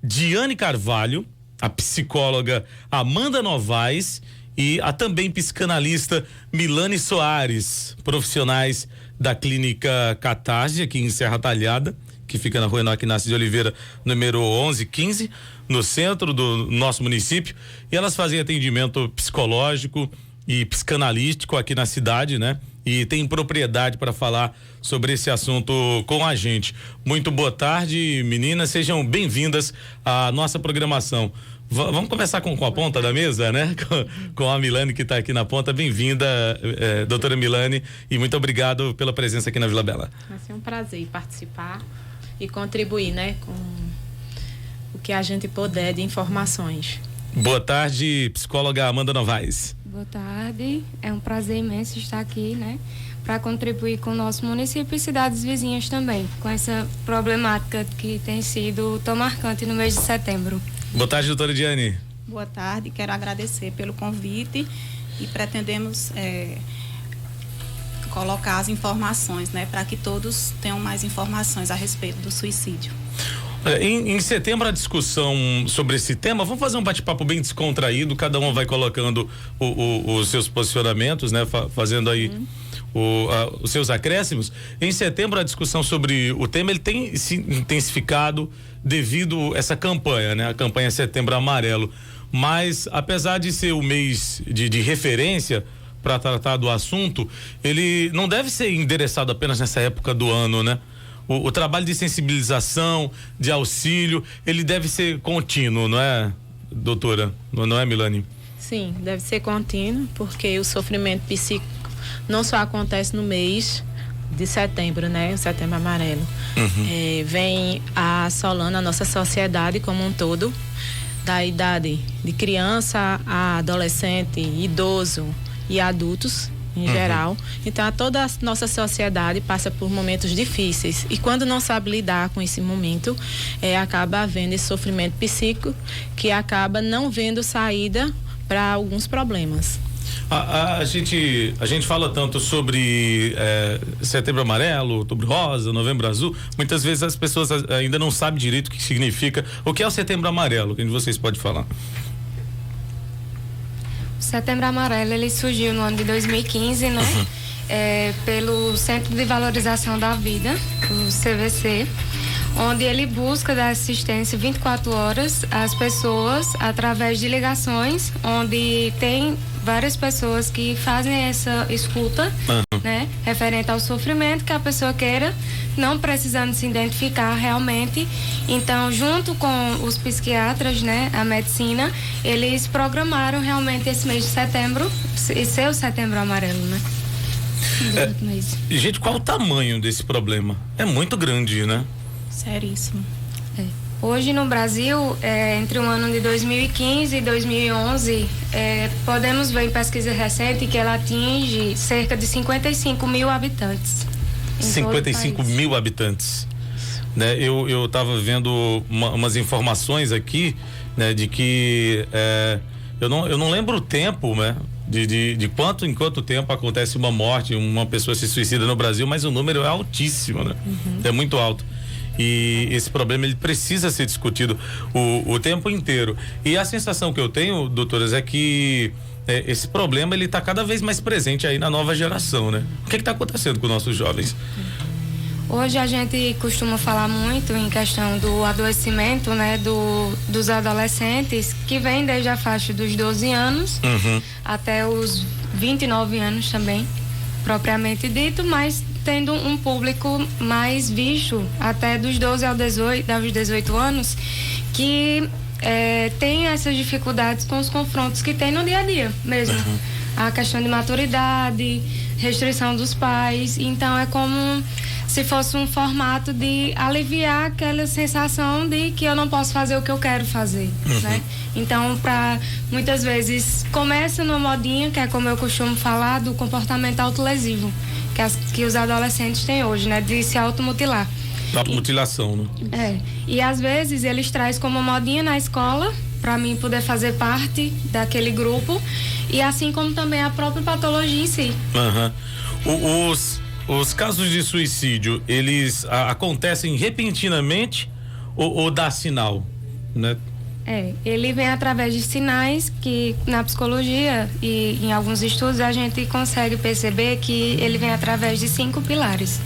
Diane Carvalho, a psicóloga Amanda Novaes e a também psicanalista Milane Soares, profissionais da Clínica Catarse, aqui em Serra Talhada, que fica na rua Enoque Inácio de Oliveira, número 1115, no centro do nosso município, e elas fazem atendimento psicológico e psicanalístico aqui na cidade, né? E tem propriedade para falar sobre esse assunto com a gente. Muito boa tarde, meninas, sejam bem-vindas à nossa programação. Vamos começar com a ponta da mesa, né? Com a Milane, que está aqui na ponta. Bem-vinda, doutora Milane, e muito obrigado pela presença aqui na Vila Bela. Vai ser um prazer participar e contribuir, né, com o que a gente puder de informações. Boa tarde, psicóloga Amanda Novaes. Boa tarde, é um prazer imenso estar aqui, né, para contribuir com o nosso município e cidades vizinhas também, com essa problemática que tem sido tão marcante no mês de setembro. Boa tarde, doutora Diane. Boa tarde, quero agradecer pelo convite e pretendemos colocar as informações, né, para que todos tenham mais informações a respeito do suicídio. Em setembro, a discussão sobre esse tema, vamos fazer um bate-papo bem descontraído, cada um vai colocando os seus posicionamentos, né, fazendo aí os seus acréscimos. Em setembro, a discussão sobre o tema, ele tem se intensificado devido a essa campanha, né, a campanha Setembro Amarelo, mas apesar de ser o mês de referência para tratar do assunto, ele não deve ser endereçado apenas nessa época do ano, né? O trabalho de sensibilização, de auxílio, ele deve ser contínuo, não é, doutora? Não é, Milane? Sim, deve ser contínuo, porque o sofrimento psíquico não só acontece no mês de setembro, né? O Setembro Amarelo. Vem assolando a nossa sociedade como um todo, da idade de criança a adolescente, idoso e adultos em geral. Então, toda a nossa sociedade passa por momentos difíceis e quando não sabe lidar com esse momento, acaba havendo esse sofrimento psíquico que acaba não vendo saída para alguns problemas. A gente fala tanto sobre Setembro Amarelo, Outubro Rosa, Novembro Azul. Muitas vezes as pessoas ainda não sabem direito o que significa. O que é o Setembro Amarelo? Quem de vocês pode falar? O Setembro Amarelo, ele surgiu no ano de 2015, né? Pelo Centro de Valorização da Vida, o CVC, onde ele busca dar assistência 24 horas às pessoas através de ligações, onde tem várias pessoas que fazem essa escuta, né, referente ao sofrimento que a pessoa queira, não precisando se identificar realmente. Então, junto com os psiquiatras, né, a medicina, eles programaram realmente esse mês de setembro e ser o Setembro Amarelo, né? Gente, qual o tamanho desse problema? É muito grande, né? Seríssimo. Hoje no Brasil, entre o ano de 2015 e 2011, podemos ver em pesquisa recente que ela atinge cerca de 55 mil habitantes. 55 mil habitantes. Né? Eu estava vendo umas informações aqui, né, de que eu não lembro o tempo, né? De em quanto tempo acontece uma morte, uma pessoa se suicida no Brasil, mas o número é altíssimo, né? É muito alto. E esse problema, ele precisa ser discutido o tempo inteiro. E a sensação que eu tenho, doutoras, é que esse problema, ele está cada vez mais presente aí na nova geração, né? O que está acontecendo com os nossos jovens? Hoje a gente costuma falar muito em questão do adoecimento, né, dos adolescentes, que vem desde a faixa dos 12 anos até os 29 anos também, propriamente dito, mas tendo um público mais visto até dos 12 aos 18 anos, que tem essas dificuldades com os confrontos que tem no dia a dia mesmo. A questão de maturidade, restrição dos pais, então é como se fosse um formato de aliviar aquela sensação de que eu não posso fazer o que eu quero fazer, né? Então, muitas vezes começa numa modinha, que é como eu costumo falar, do comportamento autolesivo, que os adolescentes têm hoje, né? De se automutilar. Automutilação, né? E às vezes eles trazem como modinha na escola, para mim poder fazer parte daquele grupo, e assim como também a própria patologia em si. Os casos de suicídio, eles acontecem repentinamente ou dá sinal? né? Ele vem através de sinais que na psicologia e em alguns estudos a gente consegue perceber que ele vem através de 5 pilares.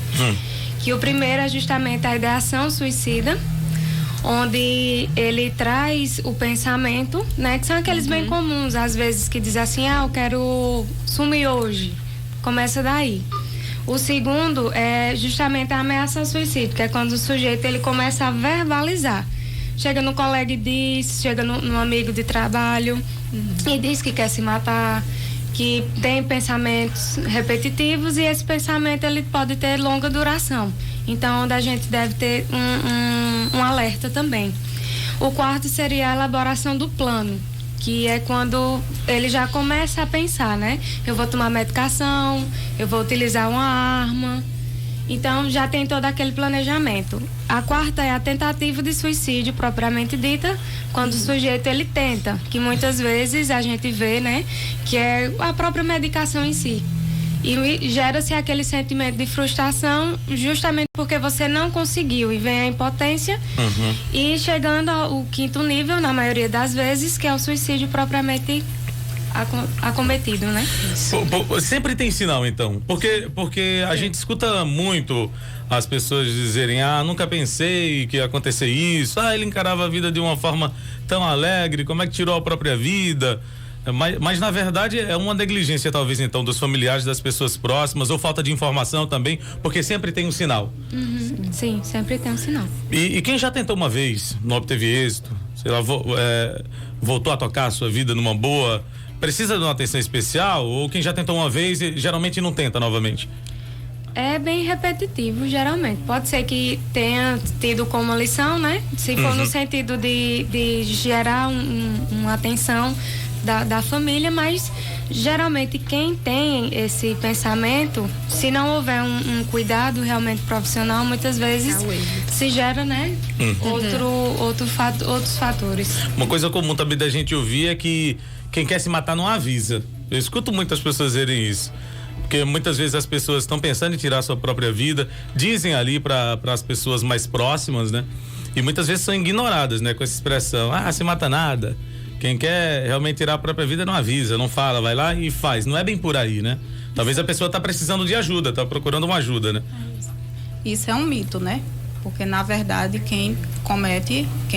Que o primeiro é justamente a ideação suicida, onde ele traz o pensamento, né? Que são aqueles bem comuns, às vezes, que diz assim, eu quero sumir hoje. Começa daí. O segundo é justamente a ameaça ao suicídio, que é quando o sujeito ele começa a verbalizar. Chega no colega e diz, chega no amigo de trabalho e diz que quer se matar, que tem pensamentos repetitivos e esse pensamento ele pode ter longa duração. Então, onde a gente deve ter um alerta também. O quarto seria a elaboração do plano, que é quando ele já começa a pensar, né? Eu vou tomar medicação, eu vou utilizar uma arma. Então, já tem todo aquele planejamento. A quarta é a tentativa de suicídio, propriamente dita, quando o sujeito ele tenta, que muitas vezes a gente vê, né, que é a própria medicação em si. E gera-se aquele sentimento de frustração justamente porque você não conseguiu e vem a impotência e chegando ao quinto nível, na maioria das vezes, que é o suicídio propriamente acometido, né? Sempre tem sinal, então, porque a gente escuta muito as pessoas dizerem, nunca pensei que ia acontecer isso, ele encarava a vida de uma forma tão alegre, como é que tirou a própria vida? Mas na verdade é uma negligência talvez então dos familiares, das pessoas próximas, ou falta de informação também, porque sempre tem um sinal. Sim, sempre tem um sinal. E quem já tentou uma vez, não obteve êxito, sei lá, voltou a tocar a sua vida numa boa, precisa de uma atenção especial, ou quem já tentou uma vez geralmente não tenta novamente? É bem repetitivo, geralmente. Pode ser que tenha tido como lição, né? Se for no sentido de gerar uma atenção da família, mas geralmente quem tem esse pensamento, se não houver um cuidado realmente profissional, muitas vezes se gera, né? Outros fatores. Uma coisa comum também da gente ouvir é que quem quer se matar não avisa. Eu escuto muitas pessoas dizerem isso. Porque muitas vezes as pessoas estão pensando em tirar a sua própria vida, dizem ali para as pessoas mais próximas, né? E muitas vezes são ignoradas, né? Com essa expressão, se mata nada. Quem quer realmente tirar a própria vida não avisa, não fala, vai lá e faz. Não é bem por aí, né? Talvez a pessoa está precisando de ajuda, está procurando uma ajuda, né? Isso é um mito, né? Porque na verdade quem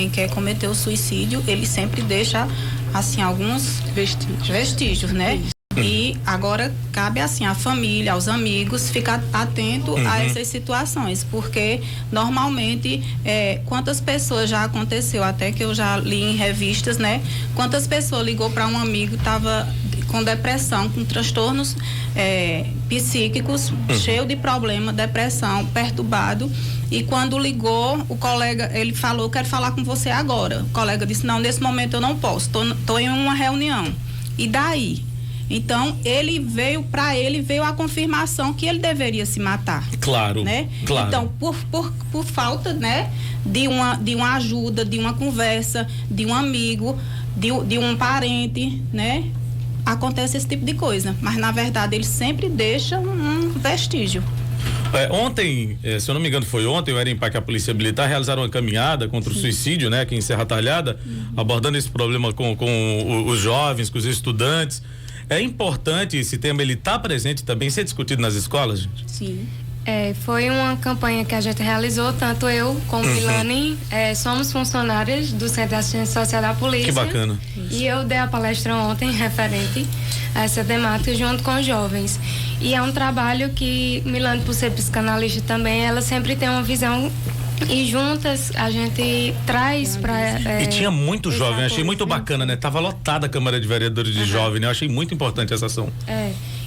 quer cometer o suicídio, ele sempre deixa assim alguns vestígios, né? E agora cabe assim à família, aos amigos ficar atento a essas situações, porque normalmente quantas pessoas já aconteceu, até que eu já li em revistas, né? Quantas pessoas ligou para um amigo, tava com depressão, com transtornos psíquicos, cheio de problema, depressão, perturbado, e quando ligou, o colega, ele falou, quero falar com você agora. O colega disse, não, nesse momento eu não posso, tô em uma reunião. E daí? Então, veio a confirmação que ele deveria se matar. Claro, né? Claro. Então, por falta, né, de uma ajuda, de uma conversa, de um amigo, de um parente, né? Acontece esse tipo de coisa. Mas, na verdade, ele sempre deixa um vestígio. Ontem, se eu não me engano foi ontem, o Erenpac e a Polícia Militar realizaram uma caminhada contra o suicídio, né? Aqui em Serra Talhada, abordando esse problema com os jovens, com os estudantes. É importante esse tema, ele está presente também, ser discutido nas escolas, gente? Sim. Foi uma campanha que a gente realizou, tanto eu como Milane, somos funcionárias do Centro de Assistência Social da Polícia. Que bacana. E eu dei a palestra ontem referente a essa temática junto com os jovens. E é um trabalho que Milane, por ser psicanalista também, ela sempre tem uma visão e juntas a gente traz para e tinha muito jovem, achei muito bacana, né? Tava lotada a Câmara de Vereadores de jovem, né? Eu achei muito importante essa ação.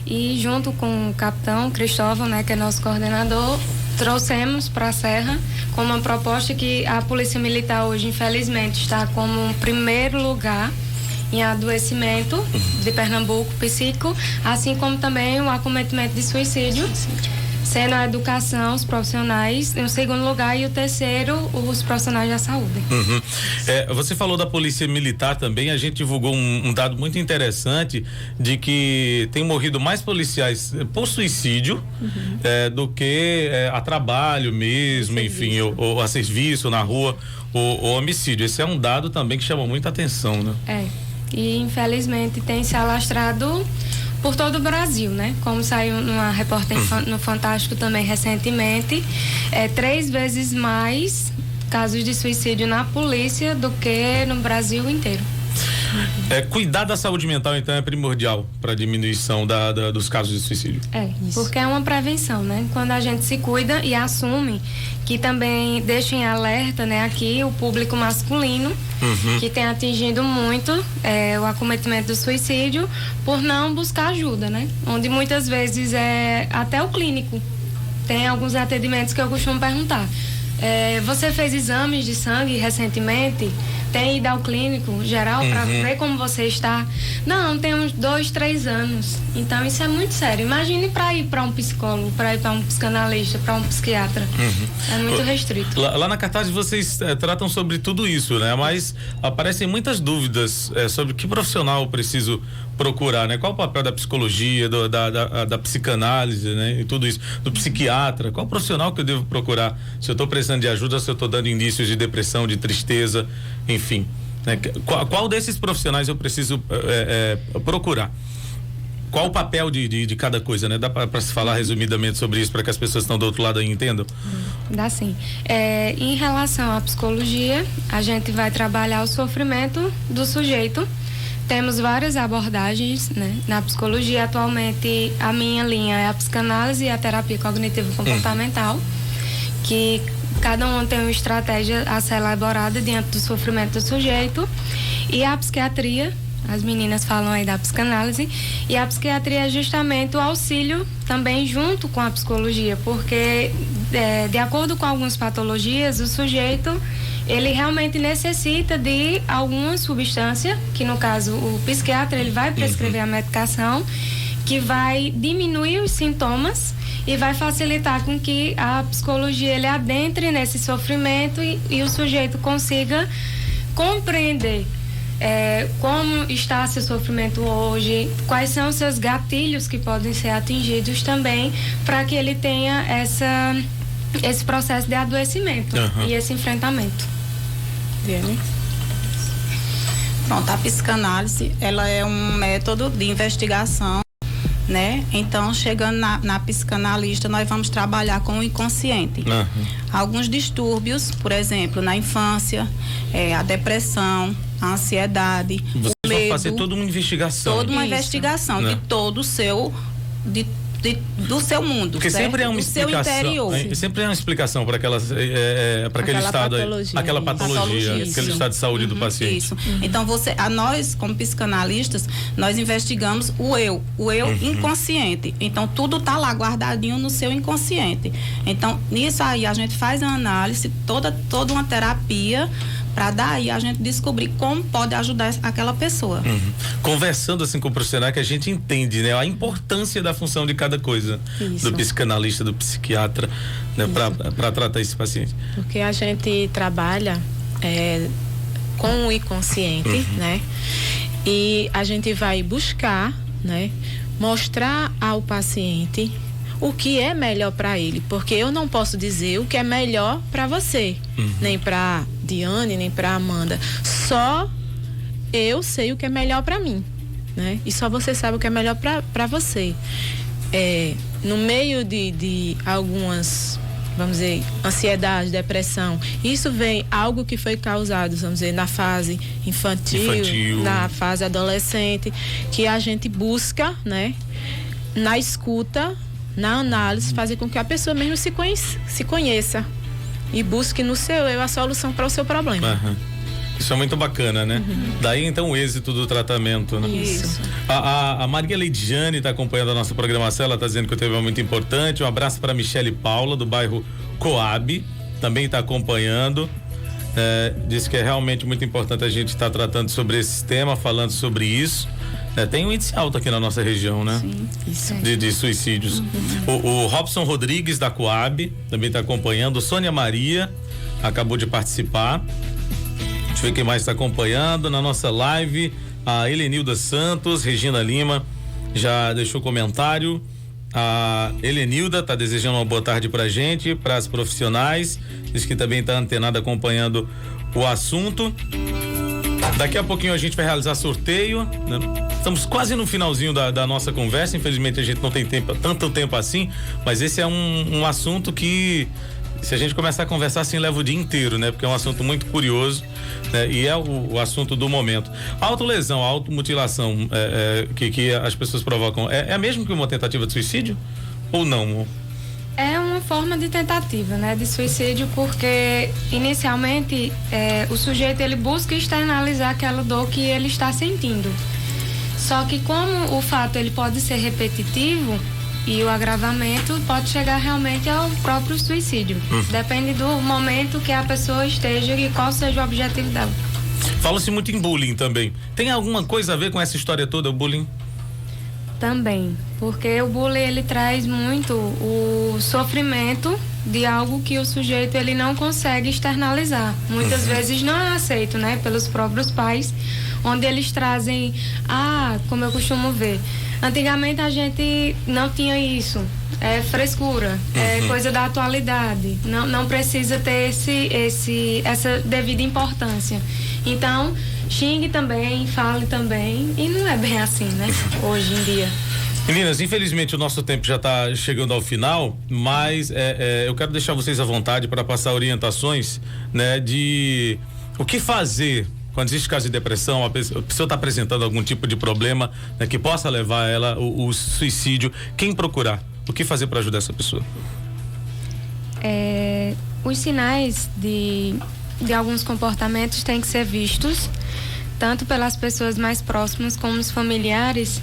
E junto com o capitão Cristóvão, né, que é nosso coordenador, trouxemos para a Serra com uma proposta que a Polícia Militar hoje, infelizmente, está como um primeiro lugar em adoecimento de Pernambuco psíquico, assim como também o acometimento de suicídio. sendo a educação, os profissionais, em segundo lugar, e o terceiro, os profissionais da saúde. Você falou da Polícia Militar também, a gente divulgou um dado muito interessante de que tem morrido mais policiais por suicídio do que a trabalho mesmo, enfim, ou a serviço na rua, ou homicídio. Esse é um dado também que chama muita atenção, né? E infelizmente tem se alastrado por todo o Brasil, né? Como saiu numa reportagem no Fantástico também recentemente, 3 vezes mais casos de suicídio na polícia do que no Brasil inteiro. Cuidar da saúde mental, então, é primordial para a diminuição dos casos de suicídio. Porque é uma prevenção, né? Quando a gente se cuida e assume, que também deixa em alerta, né, aqui o público masculino, que tem atingido muito o acometimento do suicídio por não buscar ajuda, né? Onde muitas vezes até o clínico. Tem alguns atendimentos que eu costumo perguntar. Você fez exames de sangue recentemente? Tem ido ao clínico geral para ver como você está? Não, tem uns 2, 3 anos. Então isso é muito sério. Imagine para ir para um psicólogo, para ir para um psicanalista, para um psiquiatra. É muito restrito. Lá na cartaz vocês tratam sobre tudo isso, né? Mas aparecem muitas dúvidas sobre que profissional eu preciso procurar, né? Qual o papel da psicologia, da psicanálise, né? E tudo isso, do psiquiatra, qual profissional que eu devo procurar? Se eu estou precisando de ajuda, se eu estou dando indícios de depressão, de tristeza, enfim, né? Qual desses profissionais eu preciso procurar? Qual o papel de cada coisa, né? Dá para se falar resumidamente sobre isso para que as pessoas que estão do outro lado aí entendam? Dá sim. Em relação à psicologia, a gente vai trabalhar o sofrimento do sujeito. Temos várias abordagens, né? Na psicologia, atualmente, a minha linha é a psicanálise e a terapia cognitivo-comportamental, que cada um tem uma estratégia a ser elaborada diante do sofrimento do sujeito. E a psiquiatria, as meninas falam aí da psicanálise, e a psiquiatria é justamente o auxílio também junto com a psicologia, porque de acordo com algumas patologias, o sujeito ele realmente necessita de alguma substância, que no caso o psiquiatra ele vai prescrever a medicação, que vai diminuir os sintomas e vai facilitar com que a psicologia ele adentre nesse sofrimento e o sujeito consiga compreender como está seu sofrimento hoje, quais são os seus gatilhos que podem ser atingidos também, para que ele tenha esse processo de adoecimento e esse enfrentamento. Pronto, a psicanálise, ela é um método de investigação, né? Então, chegando na psicanalista, nós vamos trabalhar com o inconsciente. Alguns distúrbios, por exemplo, na infância, a depressão, a ansiedade, Vocês o medo. vão fazer toda uma investigação. Toda uma investigação de todo o seu... do seu mundo, porque certo? sempre é uma do explicação, seu interior. Sempre é uma explicação para aquele estado aí, aquela patologia, aquele estado de saúde do paciente. Isso. Então nós como psicanalistas, nós investigamos o eu inconsciente. Então tudo tá lá guardadinho no seu inconsciente. Então nisso aí a gente faz a análise, toda uma terapia, para daí a gente descobrir como pode ajudar aquela pessoa. Conversando assim com o profissional, que a gente entende, né, a importância da função de cada coisa, do psicanalista, do psiquiatra, né, para tratar esse paciente. Porque a gente trabalha com o inconsciente, né? E a gente vai buscar, né, mostrar ao paciente o que é melhor para ele, porque eu não posso dizer o que é melhor para você, nem para Diane, nem para Amanda. Só eu sei o que é melhor para mim, né? E só você sabe o que é melhor para você. No meio de algumas, vamos dizer, ansiedade, depressão, isso vem algo que foi causado, vamos dizer, na fase infantil, na fase adolescente, que a gente busca, né, na escuta, na análise, fazer com que a pessoa mesmo se conheça e busque no seu eu a solução para o seu problema. Isso é muito bacana, né? Daí então o êxito do tratamento, né? Isso. A Maria Leidiane está acompanhando a nossa programação, ela está dizendo que o tema é muito importante. Um abraço para Michele Paula, do bairro Coab, também está acompanhando. Diz que é realmente muito importante a gente estar tratando sobre esse tema, falando sobre isso. Tem um índice alto aqui na nossa região, né? Sim. Isso. De suicídios. O Robson Rodrigues da Coab também está acompanhando. Sônia Maria acabou de participar. Deixa eu ver quem mais está acompanhando na nossa live. A Helenilda Santos, Regina Lima já deixou comentário. A Helenilda está desejando uma boa tarde pra gente, para as profissionais. Diz que também está antenada acompanhando o assunto. Daqui a pouquinho a gente vai realizar sorteio, né? Estamos quase no finalzinho da nossa conversa. Infelizmente a gente não tem tanto tempo assim, mas esse é um assunto que, se a gente começar a conversar assim, leva o dia inteiro, né? Porque é um assunto muito curioso, né? E é o assunto do momento. Autolesão, automutilação que as pessoas provocam, é mesmo que uma tentativa de suicídio? Ou não? É uma forma de tentativa, né, de suicídio, porque inicialmente o sujeito ele busca externalizar aquela dor que ele está sentindo. Só que como o fato ele pode ser repetitivo e o agravamento pode chegar realmente ao próprio suicídio. Depende do momento que a pessoa esteja e qual seja o objetivo dela. Fala-se muito em bullying também. Tem alguma coisa a ver com essa história toda, o bullying? Também, porque o bullying ele traz muito o sofrimento de algo que o sujeito ele não consegue externalizar. Muitas vezes não é aceito, né, pelos próprios pais, onde eles trazem, como eu costumo ver, antigamente a gente não tinha isso, é frescura, é coisa da atualidade, não precisa ter essa devida importância. Então, xingue também, fale também, e não é bem assim, né, hoje em dia. Meninas, infelizmente o nosso tempo já está chegando ao final, mas eu quero deixar vocês à vontade para passar orientações, né, de o que fazer quando existe caso de depressão, a pessoa está apresentando algum tipo de problema, né, que possa levar ela o suicídio. Quem procurar? O que fazer para ajudar essa pessoa? Os sinais de alguns comportamentos têm que ser vistos tanto pelas pessoas mais próximas como os familiares,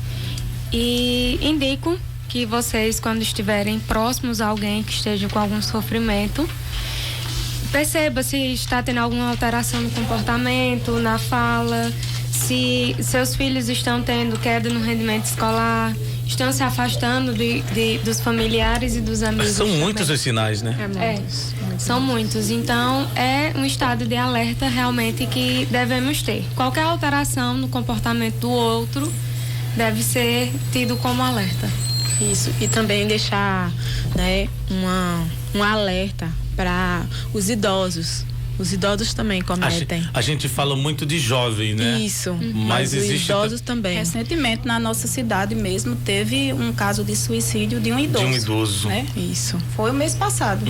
e indico que vocês, quando estiverem próximos a alguém que esteja com algum sofrimento, perceba se está tendo alguma alteração no comportamento, na fala, se seus filhos estão tendo queda no rendimento escolar, estão se afastando dos familiares e dos amigos. São muitos os sinais, né? São muitos. Então, é um estado de alerta realmente que devemos ter. Qualquer alteração no comportamento do outro deve ser tido como alerta. Isso. E também deixar, né, um alerta para os idosos. Os idosos também cometem. A gente fala muito de jovem, né? Isso. Mas os existe idosos também. Recentemente, na nossa cidade mesmo, teve um caso de suicídio de um idoso. De um idoso. Né? Isso. Foi o mês passado.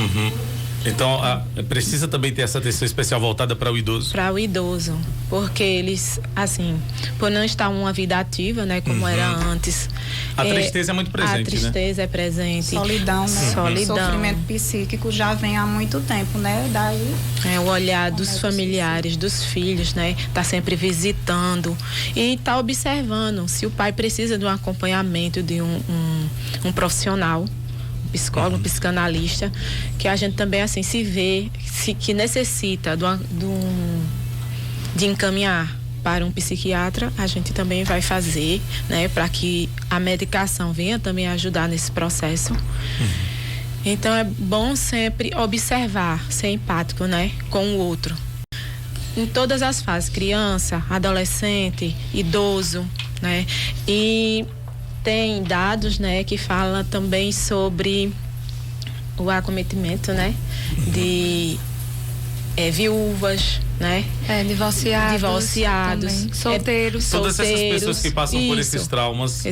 Então, precisa também ter essa atenção especial voltada para o idoso. Para o idoso, porque eles, assim, por não estar uma vida ativa, né, como era antes. A tristeza é muito presente, né? A tristeza é presente. Solidão, né? Solidão. O sofrimento psíquico já vem há muito tempo, né? Daí... O olhar dos familiares, dos filhos, né? Tá sempre visitando e tá observando se o pai precisa de um acompanhamento de um profissional, psicólogo, psicanalista, que a gente também, assim, se vê que necessita de encaminhar para um psiquiatra, a gente também vai fazer, né, para que a medicação venha também ajudar nesse processo. Então é bom sempre observar, ser empático, né, com o outro. Em todas as fases, criança, adolescente, idoso, né, e tem dados, né, que fala também sobre o acometimento, né, de viúvas, né, divorciados, também, solteiros. Todas essas pessoas que passam por esses traumas,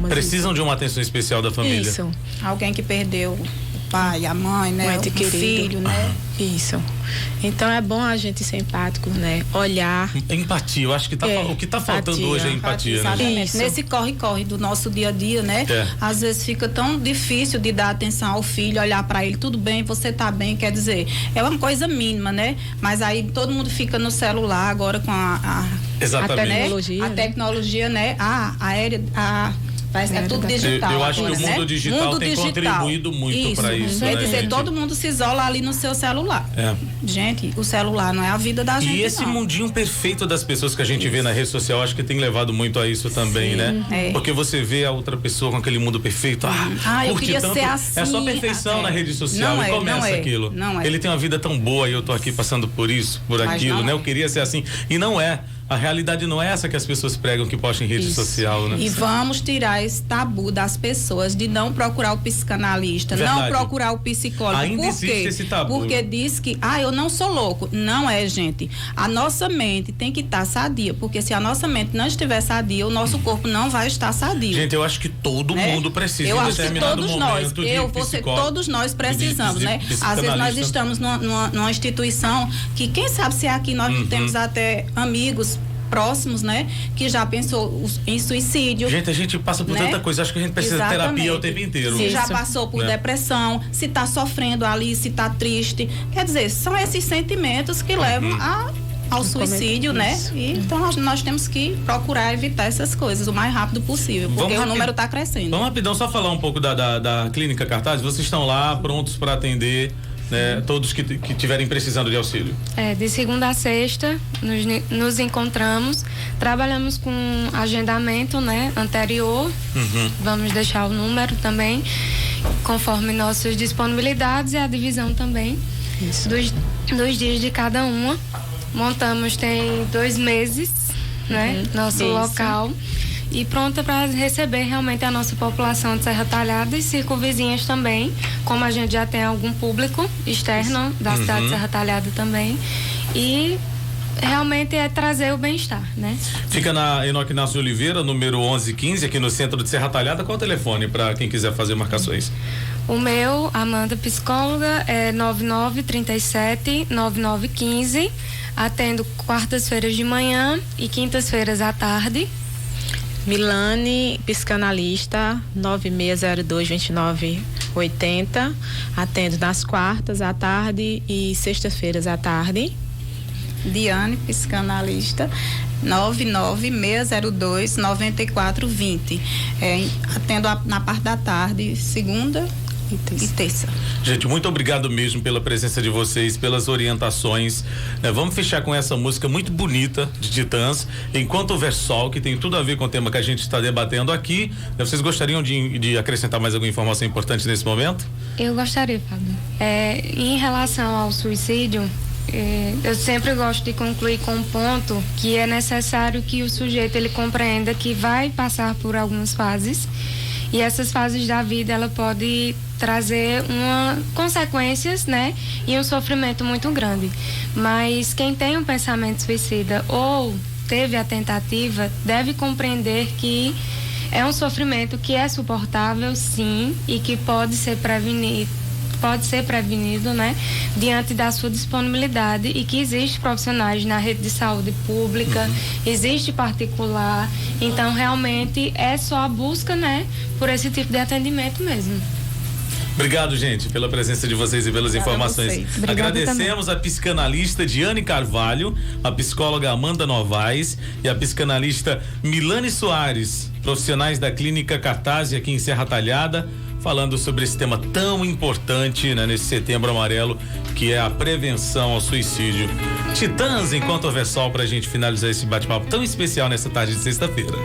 precisam de uma atenção especial da família. Isso. Alguém que perdeu o pai, a mãe, né, o filho, né? Isso. Então é bom a gente ser empático, né? Olhar. Empatia, eu acho que o que está faltando hoje é empatia, exatamente, né? Isso. Nesse corre-corre do nosso dia a dia, né? Às vezes fica tão difícil de dar atenção ao filho, olhar para ele, tudo bem, você tá bem, quer dizer, é uma coisa mínima, né? Mas aí todo mundo fica no celular agora com Exatamente. A tecnologia. A tecnologia, né? É tudo digital. Eu acho agora, que o mundo né? digital mundo tem digital. contribuído muito para isso. Quer né, dizer, gente? todo mundo se isola ali no seu celular. Gente, o celular não é a vida da gente. E esse mundinho perfeito das pessoas que a gente vê na rede social, acho que tem levado muito a isso também, né? Porque você vê a outra pessoa com aquele mundo perfeito. eu curte queria tanto. ser assim. É só perfeição na rede social. Não e começa aquilo. Não é. Ele tem uma vida tão boa e eu tô aqui passando por isso, por aquilo, né? Eu queria ser assim. E não é. A realidade não é essa que as pessoas pregam que postam em rede social, né? E vamos tirar esse tabu das pessoas de não procurar o psicanalista, não procurar o psicólogo. Ainda Por quê? existe esse tabu. Porque diz que, eu não sou louco. Não é, gente. A nossa mente tem que estar sadia, porque se a nossa mente não estiver sadia, o nosso corpo não vai estar sadio. Gente, eu acho que todo mundo precisa eu em acho que determinado todos momento nós, todos nós precisamos, né? Às vezes nós estamos numa instituição que, quem sabe se aqui nós temos até amigos próximos, né? Que já pensou em suicídio. Gente, a gente passa por tanta coisa, acho que a gente precisa de terapia o tempo inteiro. Se já passou por depressão, se tá sofrendo ali, se tá triste. Quer dizer, são esses sentimentos que levam ao suicídio, né? E, então nós temos que procurar evitar essas coisas o mais rápido possível, porque o número tá crescendo. Vamos rapidão só falar um pouco da Clínica Cartaz. Vocês estão lá prontos para atender, né, todos que estiverem precisando de auxílio. De segunda a sexta nos encontramos, trabalhamos com agendamento, né, anterior. Vamos deixar o número também, conforme nossas disponibilidades, e a divisão também dos dias de cada uma. Montamos tem 2 meses, né, nosso local. E pronta para receber realmente a nossa população de Serra Talhada e circunvizinhas também, como a gente já tem algum público externo da cidade de Serra Talhada também. E realmente é trazer o bem-estar, né? Fica na Enoque Inácio de Oliveira, número 1115, aqui no centro de Serra Talhada. Qual o telefone para quem quiser fazer marcações? O meu, Amanda Psicóloga, é 9937-9915. Atendo quartas-feiras de manhã e quintas-feiras à tarde. Milane, psicanalista, 9602-2980. Atendo nas quartas à tarde e sextas-feiras à tarde. Diane, psicanalista, 99602-9420. Atendo na parte da tarde, segunda e terça. Gente, muito obrigado mesmo pela presença de vocês, pelas orientações, né? Vamos fechar com essa música muito bonita de Titãs, Enquanto Houver Sol, que tem tudo a ver com o tema que a gente está debatendo aqui. Vocês gostariam de acrescentar mais alguma informação importante nesse momento? Eu gostaria, Fábio. Em relação ao suicídio, eu sempre gosto de concluir com um ponto que é necessário que o sujeito ele compreenda que vai passar por algumas fases, e essas fases da vida ela pode trazer consequências, né, e um sofrimento muito grande. Mas quem tem um pensamento suicida ou teve a tentativa deve compreender que é um sofrimento que é suportável, sim, e que pode ser prevenido, né, diante da sua disponibilidade, e que existe profissionais na rede de saúde pública, existe particular, então realmente é só a busca, né, por esse tipo de atendimento mesmo. Obrigado, gente, pela presença de vocês e pelas informações. Agradecemos a psicanalista Diane Carvalho, a psicóloga Amanda Novaes e a psicanalista Milane Soares, profissionais da Clínica Cartaz aqui em Serra Talhada, falando sobre esse tema tão importante, né, nesse Setembro Amarelo, que é a prevenção ao suicídio. Titãs, Enquanto Houver Sol, pra gente finalizar esse bate-papo tão especial nessa tarde de sexta-feira.